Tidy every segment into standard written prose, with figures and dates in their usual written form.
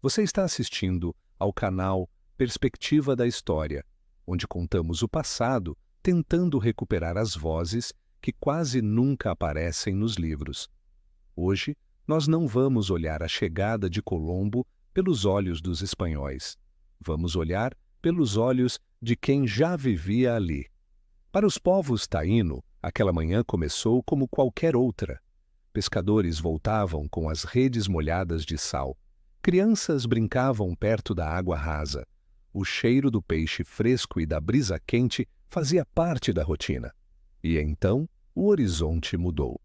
Você está assistindo ao canal Perspectiva da História, onde contamos o passado tentando recuperar as vozes que quase nunca aparecem nos livros. Hoje, nós não vamos olhar a chegada de Colombo pelos olhos dos espanhóis. Vamos olhar pelos olhos de quem já vivia ali. Para os povos taíno, aquela manhã começou como qualquer outra. Pescadores voltavam com as redes molhadas de sal. Crianças brincavam perto da água rasa. O cheiro do peixe fresco e da brisa quente fazia parte da rotina. E então, o horizonte mudou.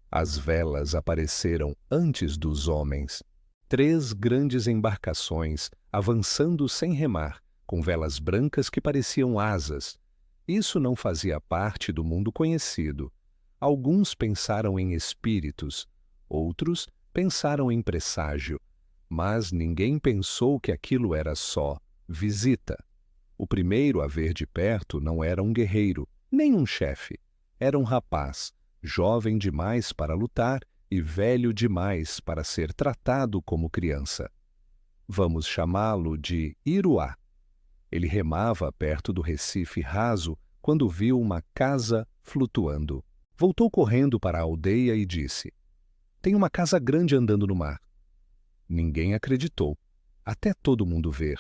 As velas apareceram antes dos homens. 3 grandes embarcações avançando sem remar, com velas brancas que pareciam asas. Isso não fazia parte do mundo conhecido. Alguns pensaram em espíritos, outros pensaram em presságio, mas ninguém pensou que aquilo era só visita. O primeiro a ver de perto não era um guerreiro, nem um chefe. Era um rapaz, jovem demais para lutar e velho demais para ser tratado como criança. Vamos chamá-lo de Iruá. Ele remava perto do recife raso quando viu uma casa flutuando. Voltou correndo para a aldeia e disse: "Tem uma casa grande andando no mar." Ninguém acreditou, até todo mundo ver.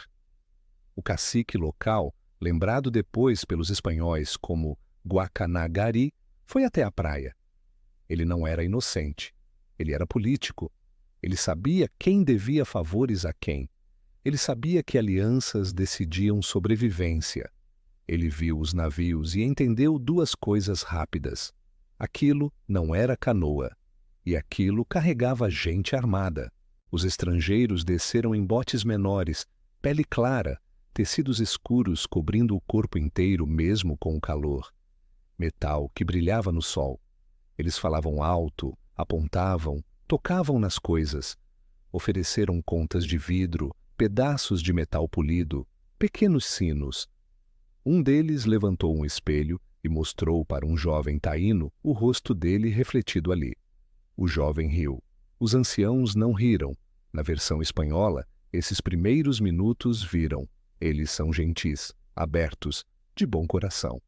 O cacique local, lembrado depois pelos espanhóis como Guacanagari, foi até a praia. Ele não era inocente. Ele era político. Ele sabia quem devia favores a quem. Ele sabia que alianças decidiam sobrevivência. Ele viu os navios e entendeu 2 coisas rápidas. Aquilo não era canoa, e aquilo carregava gente armada. Os estrangeiros desceram em botes menores, pele clara, tecidos escuros cobrindo o corpo inteiro mesmo com o calor. Metal que brilhava no sol. Eles falavam alto, apontavam, tocavam nas coisas. Ofereceram contas de vidro, pedaços de metal polido, pequenos sinos. Um deles levantou um espelho e mostrou para um jovem taíno o rosto dele refletido ali. O jovem riu. Os anciãos não riram. Na versão espanhola, esses primeiros minutos viram. Eles são gentis, abertos, de bom coração.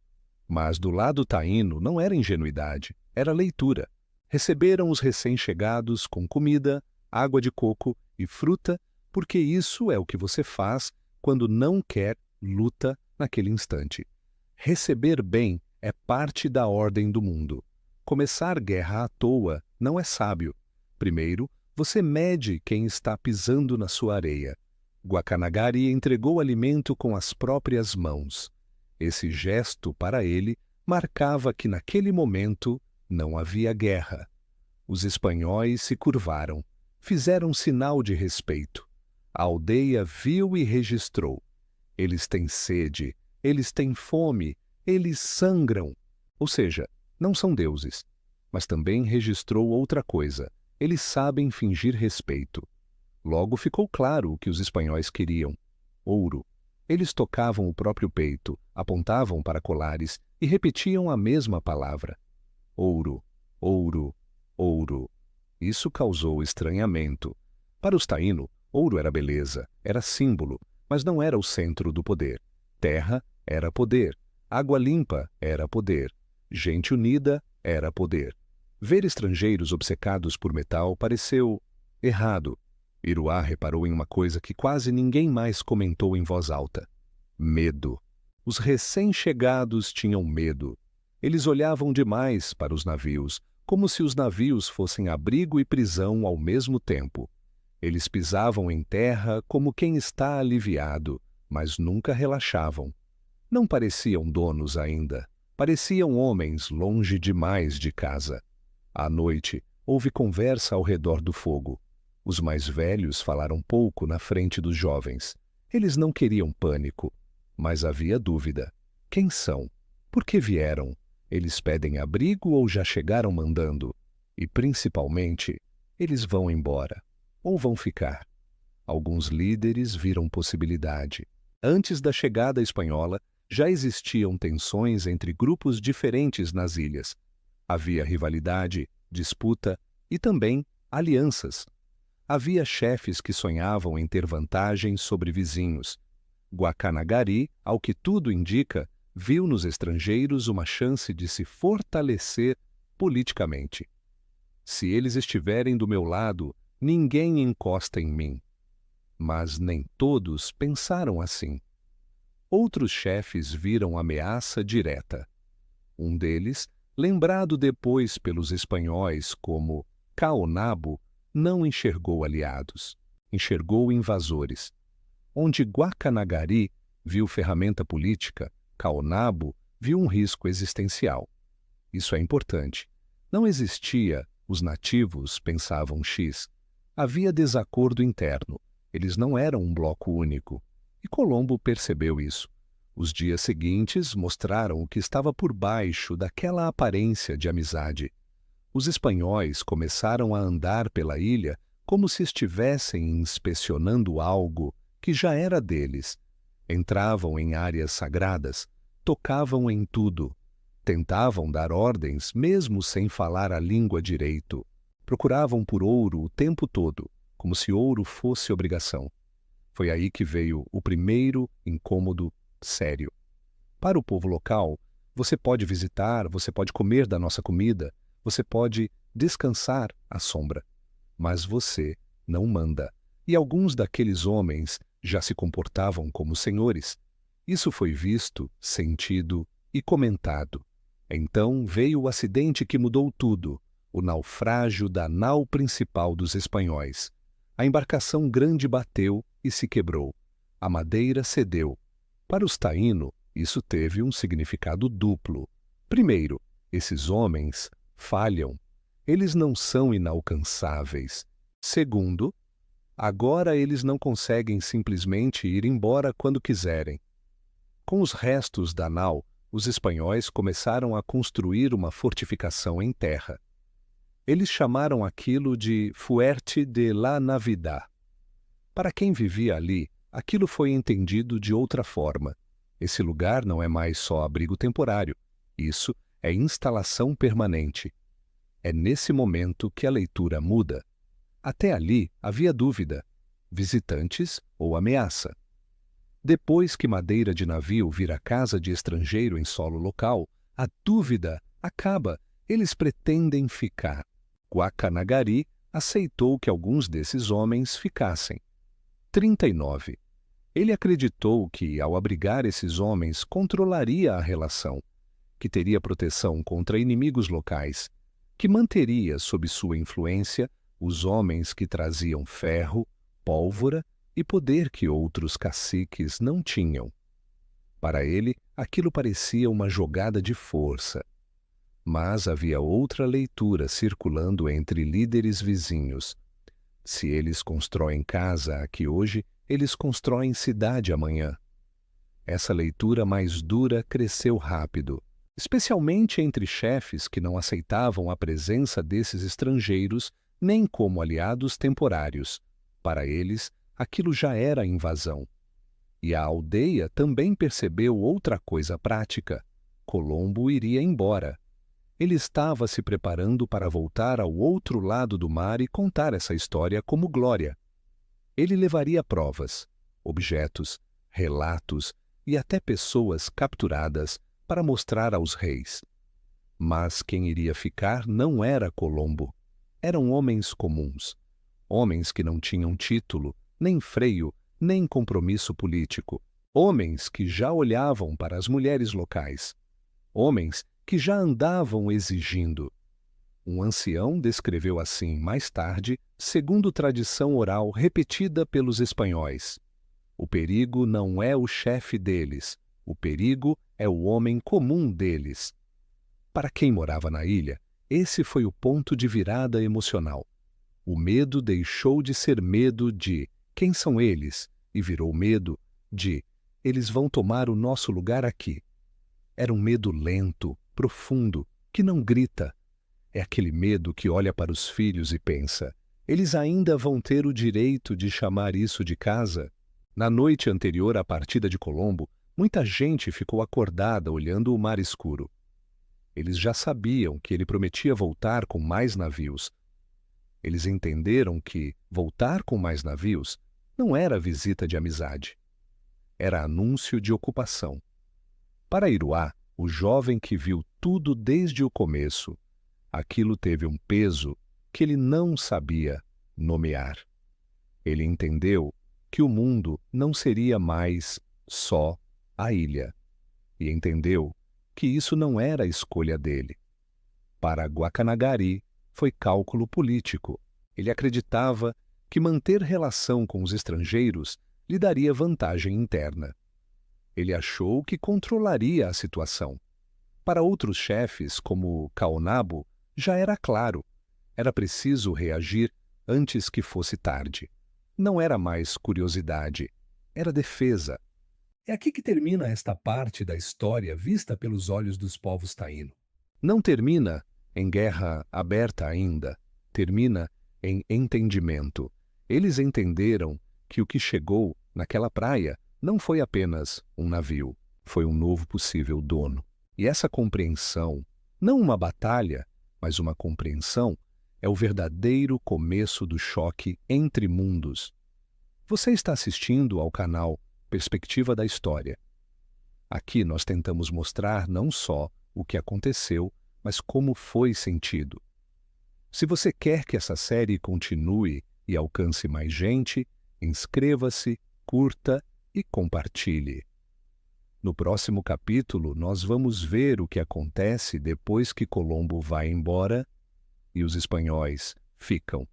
Mas do lado taíno não era ingenuidade, era leitura. Receberam os recém-chegados com comida, água de coco e fruta, porque isso é o que você faz quando não quer luta naquele instante. Receber bem é parte da ordem do mundo. Começar guerra à toa não é sábio. Primeiro, você mede quem está pisando na sua areia. Guacanagari entregou alimento com as próprias mãos. Esse gesto, para ele, marcava que naquele momento não havia guerra. Os espanhóis se curvaram, fizeram sinal de respeito. A aldeia viu e registrou. Eles têm sede, eles têm fome, eles sangram. Ou seja, não são deuses. Mas também registrou outra coisa. Eles sabem fingir respeito. Logo ficou claro o que os espanhóis queriam: ouro. Eles tocavam o próprio peito, apontavam para colares e repetiam a mesma palavra. Ouro, ouro, ouro. Isso causou estranhamento. Para os taíno, ouro era beleza, era símbolo, mas não era o centro do poder. Terra era poder, água limpa era poder, gente unida era poder. Ver estrangeiros obcecados por metal pareceu errado. Iruá reparou em uma coisa que quase ninguém mais comentou em voz alta: medo. Os recém-chegados tinham medo. Eles olhavam demais para os navios, como se os navios fossem abrigo e prisão ao mesmo tempo. Eles pisavam em terra como quem está aliviado, mas nunca relaxavam. Não pareciam donos ainda. Pareciam homens longe demais de casa. À noite, houve conversa ao redor do fogo. Os mais velhos falaram pouco na frente dos jovens. Eles não queriam pânico, mas havia dúvida. Quem são? Por que vieram? Eles pedem abrigo ou já chegaram mandando? E, principalmente, eles vão embora ou vão ficar? Alguns líderes viram possibilidade. Antes da chegada espanhola, já existiam tensões entre grupos diferentes nas ilhas. Havia rivalidade, disputa e também alianças. Havia chefes que sonhavam em ter vantagem sobre vizinhos. Guacanagari, ao que tudo indica, viu nos estrangeiros uma chance de se fortalecer politicamente. Se eles estiverem do meu lado, ninguém encosta em mim. Mas nem todos pensaram assim. Outros chefes viram ameaça direta. Um deles, lembrado depois pelos espanhóis como Caonabo, não enxergou aliados, enxergou invasores. Onde Guacanagari viu ferramenta política, Caonabo viu um risco existencial. Isso é importante. Não existia, os nativos pensavam X. Havia desacordo interno. Eles não eram um bloco único. E Colombo percebeu isso. Os dias seguintes mostraram o que estava por baixo daquela aparência de amizade. Os espanhóis começaram a andar pela ilha como se estivessem inspecionando algo que já era deles. Entravam em áreas sagradas, tocavam em tudo. Tentavam dar ordens mesmo sem falar a língua direito. Procuravam por ouro o tempo todo, como se ouro fosse obrigação. Foi aí que veio o primeiro incômodo sério. Para o povo local, você pode visitar, você pode comer da nossa comida, você pode descansar à sombra. Mas você não manda. E alguns daqueles homens já se comportavam como senhores. Isso foi visto, sentido e comentado. Então veio o acidente que mudou tudo, o naufrágio da nau principal dos espanhóis. A embarcação grande bateu e se quebrou. A madeira cedeu. Para os taíno, isso teve um significado duplo. Primeiro, esses homens falham. Eles não são inalcançáveis. Segundo, agora eles não conseguem simplesmente ir embora quando quiserem. Com os restos da nau, os espanhóis começaram a construir uma fortificação em terra. Eles chamaram aquilo de Fuerte de la Navidad. Para quem vivia ali, aquilo foi entendido de outra forma. Esse lugar não é mais só abrigo temporário. Isso é instalação permanente. É nesse momento que a leitura muda. Até ali havia dúvida, visitantes ou ameaça. Depois que madeira de navio vira casa de estrangeiro em solo local, a dúvida acaba. Eles pretendem ficar. Guacanagari aceitou que alguns desses homens ficassem. 39. Ele acreditou que, ao abrigar esses homens, controlaria a relação, que teria proteção contra inimigos locais, que manteria sob sua influência os homens que traziam ferro, pólvora e poder que outros caciques não tinham. Para ele, aquilo parecia uma jogada de força. Mas havia outra leitura circulando entre líderes vizinhos. Se eles constroem casa aqui hoje, eles constroem cidade amanhã. Essa leitura mais dura cresceu rápido, especialmente entre chefes que não aceitavam a presença desses estrangeiros nem como aliados temporários. Para eles, aquilo já era invasão. E a aldeia também percebeu outra coisa prática. Colombo iria embora. Ele estava se preparando para voltar ao outro lado do mar e contar essa história como glória. Ele levaria provas, objetos, relatos e até pessoas capturadas para mostrar aos reis. Mas quem iria ficar não era Colombo. Eram homens comuns. Homens que não tinham título, nem freio, nem compromisso político. Homens que já olhavam para as mulheres locais. Homens que já andavam exigindo. Um ancião descreveu assim, mais tarde, segundo tradição oral repetida pelos espanhóis. O perigo não é o chefe deles, o perigo é o homem comum deles. Para quem morava na ilha, esse foi o ponto de virada emocional. O medo deixou de ser medo de quem são eles e virou medo de eles vão tomar o nosso lugar aqui. Era um medo lento, profundo, que não grita. É aquele medo que olha para os filhos e pensa: eles ainda vão ter o direito de chamar isso de casa? Na noite anterior à partida de Colombo, muita gente ficou acordada olhando o mar escuro. Eles já sabiam que ele prometia voltar com mais navios. Eles entenderam que voltar com mais navios não era visita de amizade, era anúncio de ocupação. Para Iruá, o jovem que viu tudo desde o começo, aquilo teve um peso que ele não sabia nomear. Ele entendeu que o mundo não seria mais só a ilha, e entendeu que isso não era escolha dele. Para Guacanagari, foi cálculo político. Ele acreditava que manter relação com os estrangeiros lhe daria vantagem interna. Ele achou que controlaria a situação. Para outros chefes, como Kaonabo, já era claro. Era preciso reagir antes que fosse tarde. Não era mais curiosidade, era defesa. É aqui que termina esta parte da história vista pelos olhos dos povos taíno. Não termina em guerra aberta ainda, termina em entendimento. Eles entenderam que o que chegou naquela praia não foi apenas um navio, foi um novo possível dono. E essa compreensão, não uma batalha, mas uma compreensão, é o verdadeiro começo do choque entre mundos. Você está assistindo ao canal Perspectiva da História. Aqui nós tentamos mostrar não só o que aconteceu, mas como foi sentido. Se você quer que essa série continue e alcance mais gente, inscreva-se, curta e compartilhe. No próximo capítulo, nós vamos ver o que acontece depois que Colombo vai embora e os espanhóis ficam.